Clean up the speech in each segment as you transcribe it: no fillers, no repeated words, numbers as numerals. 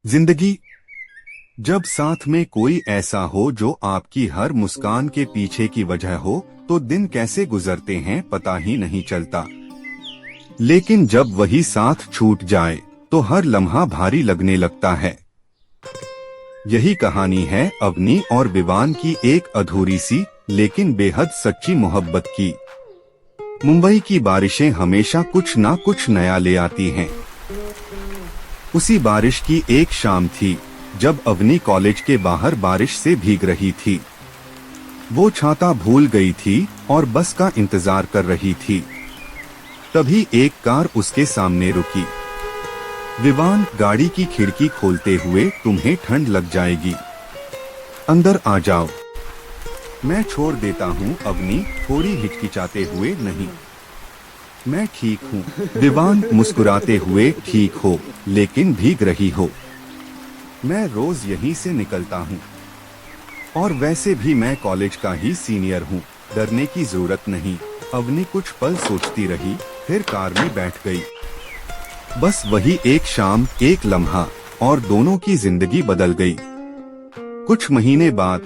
जिंदगी। जब साथ में कोई ऐसा हो जो आपकी हर मुस्कान के पीछे की वजह हो, तो दिन कैसे गुजरते हैं पता ही नहीं चलता। लेकिन जब वही साथ छूट जाए तो हर लम्हा भारी लगने लगता है। यही कहानी है अवनी और विवान की, एक अधूरी सी लेकिन बेहद सच्ची मोहब्बत की। मुंबई की बारिशें हमेशा कुछ ना कुछ नया ले आती हैं। उसी बारिश की एक शाम थी जब अवनी कॉलेज के बाहर बारिश से भीग रही थी। वो छाता भूल गई थी और बस का इंतजार कर रही थी। तभी एक कार उसके सामने रुकी। विवान, गाड़ी की खिड़की खोलते हुए, तुम्हें ठंड लग जाएगी, अंदर आ जाओ। मैं छोड़ देता हूँ अवनी, थोड़ी हिचकिचाते हुए। नहीं, मैं ठीक हूँ। विवान मुस्कुराते हुए, ठीक हो लेकिन भीग रही हो। मैं रोज यहीं से निकलता हूँ और वैसे भी मैं कॉलेज का ही सीनियर हूँ, डरने की जरूरत नहीं। अवनी कुछ पल सोचती रही, फिर कार में बैठ गई। बस वही एक शाम, एक लम्हा, और दोनों की जिंदगी बदल गई। कुछ महीने बाद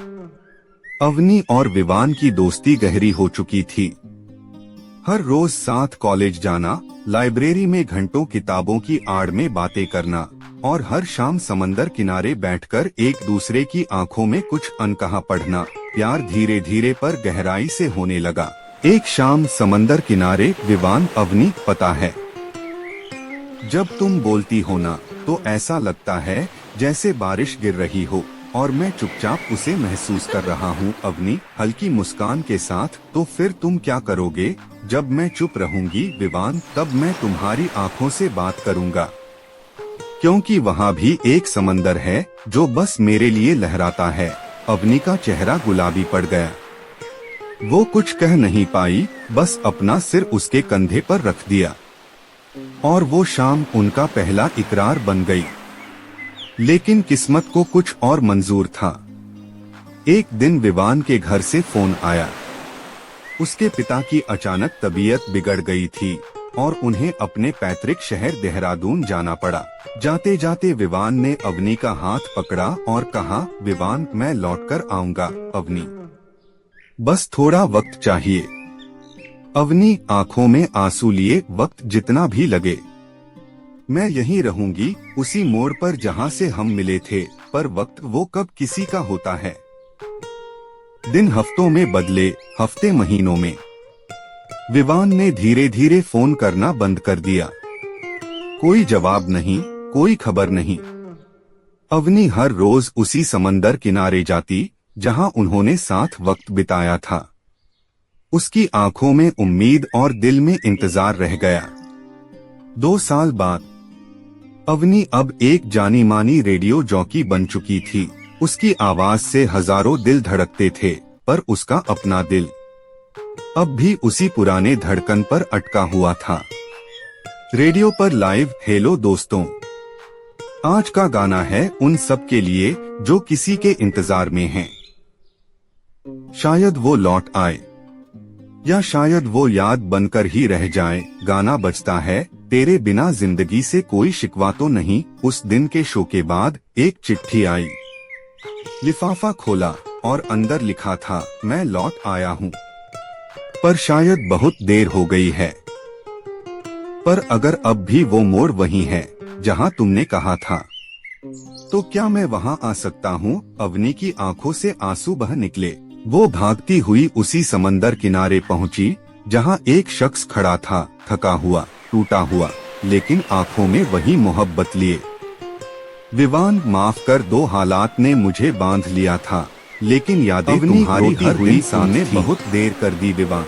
अवनी और विवान की दोस्ती गहरी हो चुकी थी। हर रोज साथ कॉलेज जाना, लाइब्रेरी में घंटों किताबों की आड़ में बातें करना और हर शाम समंदर किनारे बैठकर एक दूसरे की आंखों में कुछ अनकहा पढ़ना। प्यार धीरे धीरे पर गहराई से होने लगा। एक शाम समंदर किनारे, विवान, अवनी, पता है जब तुम बोलती हो ना तो ऐसा लगता है जैसे बारिश गिर रही हो और मैं चुपचाप उसे महसूस कर रहा हूँ। अवनी, हल्की मुस्कान के साथ, तो फिर तुम क्या करोगे जब मैं चुप रहूंगी? विवान, तब मैं तुम्हारी आंखों से बात करूंगा, क्योंकि वहाँ भी एक समंदर है जो बस मेरे लिए लहराता है। अवनी का चेहरा गुलाबी पड़ गया। वो कुछ कह नहीं पाई, बस अपना सिर उसके कंधे पर रख दिया। और वो शाम उनका पहला इकरार बन गई। लेकिन किस्मत को कुछ और मंजूर था। एक दिन विवान के घर से फोन आया। उसके पिता की अचानक तबीयत बिगड़ गई थी और उन्हें अपने पैतृक शहर देहरादून जाना पड़ा। जाते जाते विवान ने अवनी का हाथ पकड़ा और कहा, विवान, मैं लौटकर आऊंगा। अवनी, बस थोड़ा वक्त चाहिए। अवनी आंखों में आंसू लिए, वक्त जितना भी लगे, मैं यहीं रहूंगी, उसी मोड़ पर जहां से हम मिले थे। पर वक्त वो कब किसी का होता है। दिन हफ्तों में बदले, हफ्ते महीनों में। विवान ने धीरे धीरे फोन करना बंद कर दिया। कोई जवाब नहीं, कोई खबर नहीं। अवनी हर रोज उसी समंदर किनारे जाती जहां उन्होंने साथ वक्त बिताया था। उसकी आंखों में उम्मीद और दिल में इंतजार रह गया। 2 साल बाद अवनी अब एक जानी मानी रेडियो जॉकी बन चुकी थी। उसकी आवाज से हजारों दिल धड़कते थे, पर उसका अपना दिल अब भी उसी पुराने धड़कन पर अटका हुआ था। रेडियो पर लाइव, हेलो दोस्तों, आज का गाना है उन सब के लिए जो किसी के इंतजार में हैं। शायद वो लौट आए या शायद वो याद बनकर ही रह जाए। गाना बजता है, तेरे बिना जिंदगी से कोई शिकवा तो नहीं। उस दिन के शो के बाद एक चिट्ठी आई। लिफाफा खोला और अंदर लिखा था, मैं लौट आया हूँ, पर शायद बहुत देर हो गई है। पर अगर अब भी वो मोड़ वही है जहाँ तुमने कहा था, तो क्या मैं वहाँ आ सकता हूँ? अवनी की आंखों से आंसू बह निकले। वो भागती हुई उसी समंदर किनारे पहुँची जहाँ एक शख्स खड़ा था, थका हुआ, टूटा हुआ, लेकिन आंखों में वही मोहब्बत लिए। विवान, माफ कर दो, हालात ने मुझे बांध लिया था, लेकिन यादें तुम्हारी हर दिन सामने बहुत देर कर दी। विवान,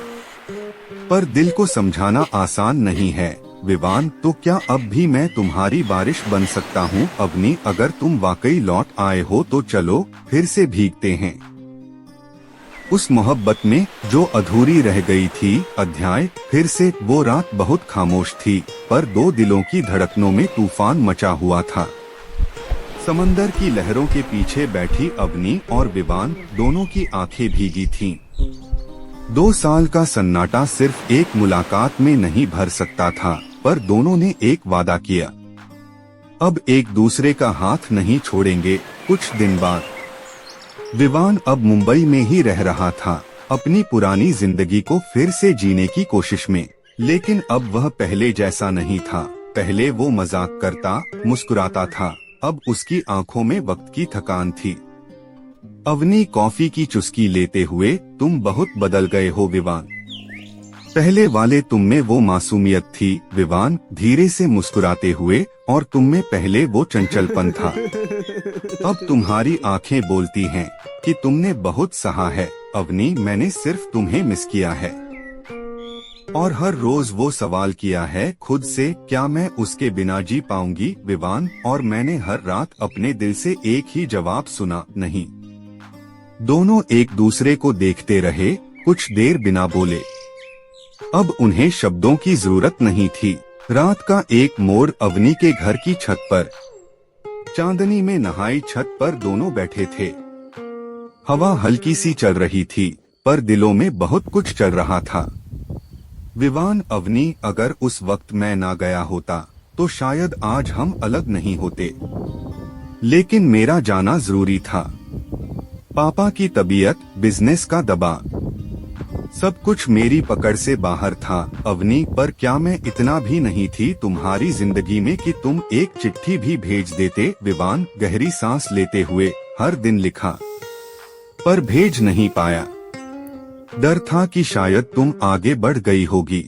पर दिल को समझाना आसान नहीं है। विवान, तो क्या अब भी मैं तुम्हारी बारिश बन सकता हूँ? अवनी, अगर तुम वाकई लौट आए हो तो चलो फिर से भीगते हैं उस मोहब्बत में जो अधूरी रह गई थी। अध्याय फिर से। वो रात बहुत खामोश थी, पर 2 दिलों की धड़कनों में तूफान मचा हुआ था। समंदर की लहरों के पीछे बैठी अवनी और विवान, दोनों की आंखें भीगी थीं। 2 साल का सन्नाटा सिर्फ एक मुलाकात में नहीं भर सकता था, पर दोनों ने एक वादा किया, अब एक दूसरे का हाथ नहीं छोड़ेंगे। कुछ दिन बाद विवान अब मुंबई में ही रह रहा था, अपनी पुरानी जिंदगी को फिर से जीने की कोशिश में। लेकिन अब वह पहले जैसा नहीं था। पहले वो मजाक करता, मुस्कुराता था, अब उसकी आंखों में वक्त की थकान थी। अवनी कॉफी की चुस्की लेते हुए, तुम बहुत बदल गए हो विवान। पहले वाले तुम में वो मासूमियत थी विवान धीरे से मुस्कुराते हुए, और तुम में पहले वो चंचलपन था। अब तुम्हारी आंखें बोलती हैं कि तुमने बहुत सहा है अवनी, मैंने सिर्फ तुम्हें मिस किया है। और हर रोज वो सवाल किया है खुद से, क्या मैं उसके बिना जी पाऊंगी विवान। और मैंने हर रात अपने दिल से एक ही जवाब सुना, नहीं। दोनों एक दूसरे को देखते रहे, कुछ देर बिना बोले। अब उन्हें शब्दों की जरूरत नहीं थी। रात का एक मोड़, अवनी के घर की छत पर चांदनी में नहाई छत पर दोनों बैठे थे। हवा हल्की सी चल रही थी, पर दिलों में बहुत कुछ चल रहा था। विवान, अवनी, अगर उस वक्त मैं ना गया होता तो शायद आज हम अलग नहीं होते। लेकिन मेरा जाना जरूरी था। पापा की तबीयत, बिजनेस का दबाव, सब कुछ मेरी पकड़ से बाहर था अवनी। पर क्या मैं इतना भी नहीं थी तुम्हारी जिंदगी में कि तुम एक चिट्ठी भी भेज देते विवान, गहरी सांस लेते हुए। हर दिन लिखा, पर भेज नहीं पाया। डर था कि शायद तुम आगे बढ़ गई होगी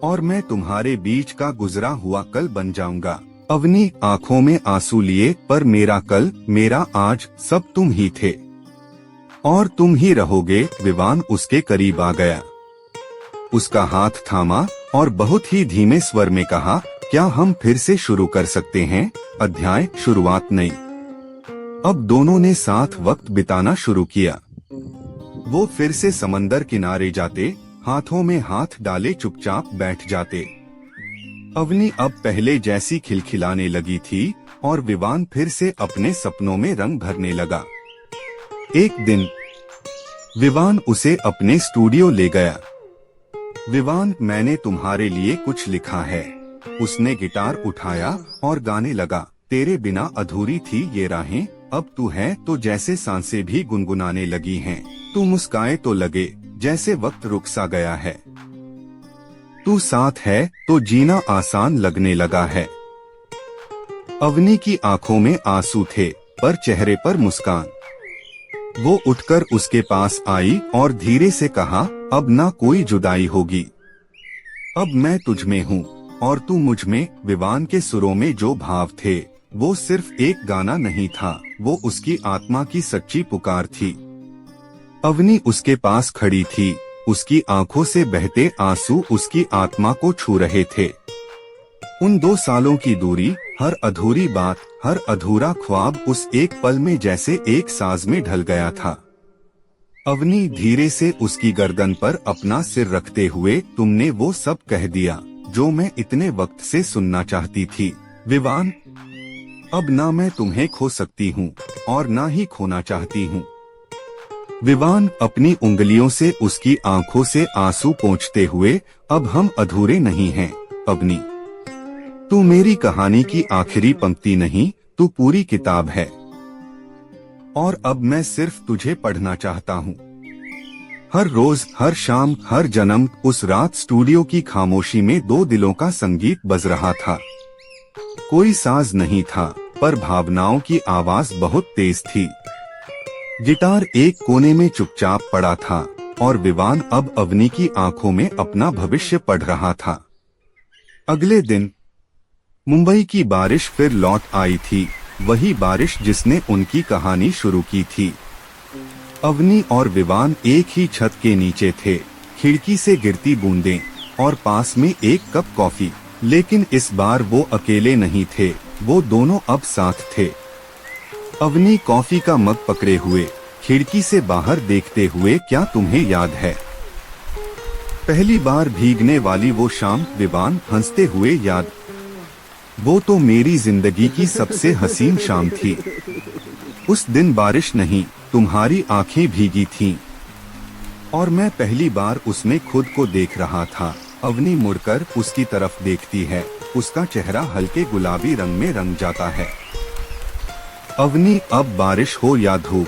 और मैं तुम्हारे बीच का गुजरा हुआ कल बन जाऊंगा। अवनी आंखों में आंसू लिए, पर मेरा कल, मेरा आज, सब तुम ही थे और तुम ही रहोगे। विवान उसके करीब आ गया, उसका हाथ थामा और बहुत ही धीमे स्वर में कहा, क्या हम फिर से शुरू कर सकते हैं? अध्याय शुरुआत नहीं। अब दोनों ने साथ वक्त बिताना शुरू किया। वो फिर से समंदर किनारे जाते, हाथों में हाथ डाले चुपचाप बैठ जाते। अवनी अब पहले जैसी खिलखिलाने लगी थी और विवान फिर से अपने सपनों में रंग भरने लगा। एक दिन विवान उसे अपने स्टूडियो ले गया। विवान, मैंने तुम्हारे लिए कुछ लिखा है। उसने गिटार उठाया और गाने लगा। तेरे बिना अधूरी थी ये राहें, अब तू है तो जैसे सांसें भी गुनगुनाने लगी हैं। तू मुस्काए तो लगे जैसे वक्त रुक सा गया है। तू साथ है तो जीना आसान लगने लगा है। अवनी की आंखों में आंसू थे, पर चेहरे पर मुस्कान। वो उठकर उसके पास आई और धीरे से कहा, अब ना कोई जुदाई होगी। अब मैं तुझ में हूँ और तू मुझ में। विवान के सुरों में जो भाव थे वो सिर्फ एक गाना नहीं था, वो उसकी आत्मा की सच्ची पुकार थी। अवनी उसके पास खड़ी थी, उसकी आंखों से बहते आंसू उसकी आत्मा को छू रहे थे। उन 2 सालों की दूरी, हर अधूरी बात, हर अधूरा ख्वाब उस एक पल में जैसे एक साज में ढल गया था। अवनी धीरे से उसकी गर्दन पर अपना सिर रखते हुए, तुमने वो सब कह दिया जो मैं इतने वक्त से सुनना चाहती थी विवान। अब ना मैं तुम्हें खो सकती हूँ और ना ही खोना चाहती हूँ। विवान अपनी उंगलियों से उसकी आंखों से आंसू पोंछते हुए, अब हम अधूरे नहीं हैं अवनी। तू मेरी कहानी की आखिरी पंक्ति नहीं, तू पूरी किताब है और अब मैं सिर्फ तुझे पढ़ना चाहता हूँ। हर रोज, हर शाम, हर जन्म। उस रात स्टूडियो की खामोशी में 2 दिलों का संगीत बज रहा था। कोई साज नहीं था, पर भावनाओं की आवाज बहुत तेज थी। गिटार एक कोने में चुपचाप पड़ा था और विवान अब अवनी की आंखों में अपना भविष्य पढ़ रहा था। अगले दिन मुंबई की बारिश फिर लौट आई थी, वही बारिश जिसने उनकी कहानी शुरू की थी। अवनी और विवान एक ही छत के नीचे थे, खिड़की से गिरती बूंदें और पास में एक कप कॉफी। लेकिन इस बार वो अकेले नहीं थे, वो दोनों अब साथ थे। अवनी कॉफी का मग पकड़े हुए, खिड़की से बाहर देखते हुए, क्या तुम्हें याद है पहली बार भीगने वाली वो शाम? विवान हंसते हुए, याद, वो तो मेरी जिंदगी की सबसे हसीन शाम थी। उस दिन बारिश नहीं, तुम्हारी आंखें भीगी थीं और मैं पहली बार उसमें खुद को देख रहा था। अवनी मुड़कर उसकी तरफ देखती है, उसका चेहरा हल्के गुलाबी रंग में रंग जाता है। अवनी, अब बारिश हो या धूप,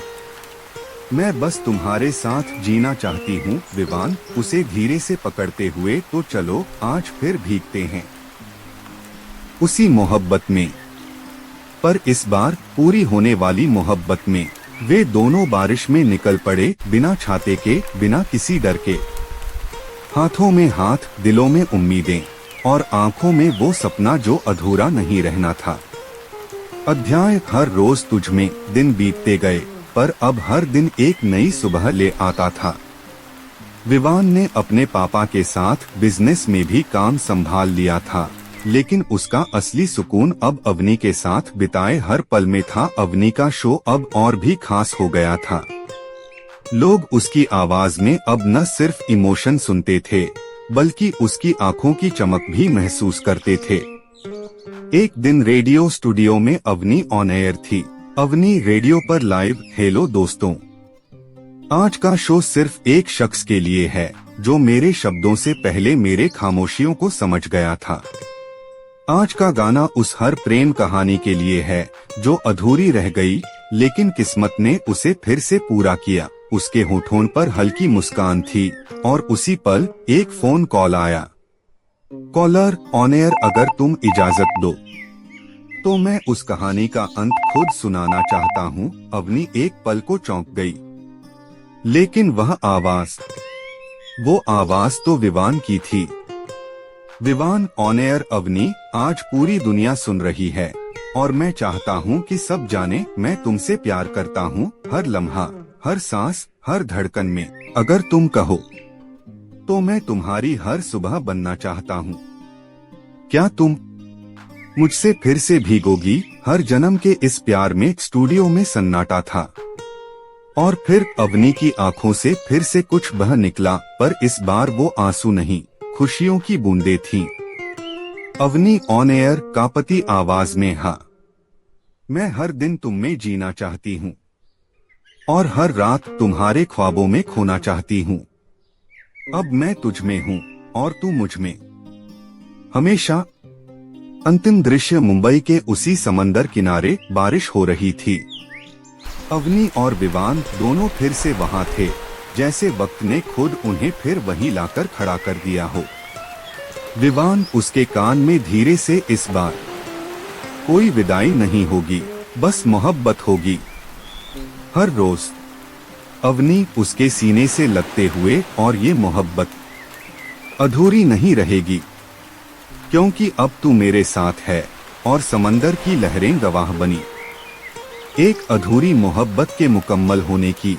मैं बस तुम्हारे साथ जीना चाहती हूँ। विवान उसे धीरे से पकड़ते हुए, तो चलो आज फिर भीगते हैं उसी मोहब्बत में। पर इस बार पूरी होने वाली मोहब्बत में। वे दोनों बारिश में निकल पड़े, बिना छाते के, बिना किसी डर के। हाथों में हाथ, दिलों में उम्मीदें और आंखों में वो सपना जो अधूरा नहीं रहना था। अध्याय हर रोज तुझ में दिन बीतते गए, पर अब हर दिन एक नई सुबह ले आता था। विवान ने अपने पापा के साथ बिजनेस में भी काम संभाल लिया था, लेकिन उसका असली सुकून अब अवनी के साथ बिताए हर पल में था। अवनी का शो अब और भी खास हो गया था। लोग उसकी आवाज में अब न सिर्फ इमोशन सुनते थे, बल्कि उसकी आंखों की चमक भी महसूस करते थे। एक दिन रेडियो स्टूडियो में अवनी ऑन एयर थी। अवनी रेडियो पर लाइव। हेलो दोस्तों, आज का शो सिर्फ एक शख्स के लिए है जो मेरे शब्दों से पहले मेरे खामोशियों को समझ गया था। आज का गाना उस हर प्रेम कहानी के लिए है जो अधूरी रह गई, लेकिन किस्मत ने उसे फिर से पूरा किया। उसके होठों पर हल्की मुस्कान थी और उसी पल एक फोन कॉल आया। कॉलर, ऑन एयर, अगर तुम इजाजत दो तो मैं उस कहानी का अंत खुद सुनाना चाहता हूँ। अवनी एक पल को चौंक गई, लेकिन वो आवाज तो विवान की थी। Vivaan, on air. अवनी, आज पूरी दुनिया सुन रही है और मैं चाहता हूँ कि सब जाने मैं तुमसे प्यार करता हूँ, हर लम्हा, हर सांस, हर धड़कन में। अगर तुम कहो तो मैं तुम्हारी हर सुबह बनना चाहता हूँ। क्या तुम मुझसे फिर से भीगोगी? हर जन्म के इस प्यार में स्टूडियो में सन्नाटा था और फिर अवनी की आंखों से फिर से कुछ बह निकला, पर इस बार वो आंसू नहीं, खुशियों की बूंदें थीं। अवनी, ऑन एयर, कांपती आवाज में। हाँ, मैं हर दिन तुम में जीना चाहती हूँ और हर रात तुम्हारे ख्वाबों में खोना चाहती हूँ। अब मैं तुझ में हूँ और तू मुझ में, हमेशा। अंतिम दृश्य मुंबई के उसी समंदर किनारे बारिश हो रही थी। अवनी और विवान दोनों फिर से वहां थे, जैसे वक्त ने खुद उन्हें फिर वहीं लाकर खड़ा कर दिया हो। विवान उसके कान में धीरे से, इस बार कोई विदाई नहीं होगी, बस मोहब्बत होगी हर रोज। अवनी उसके सीने से लगते हुए, और ये मोहब्बत अधूरी नहीं रहेगी, क्योंकि अब तू मेरे साथ है और समंदर की लहरें गवाह बनी एक अधूरी मोहब्बत के मुकम्मल होने की।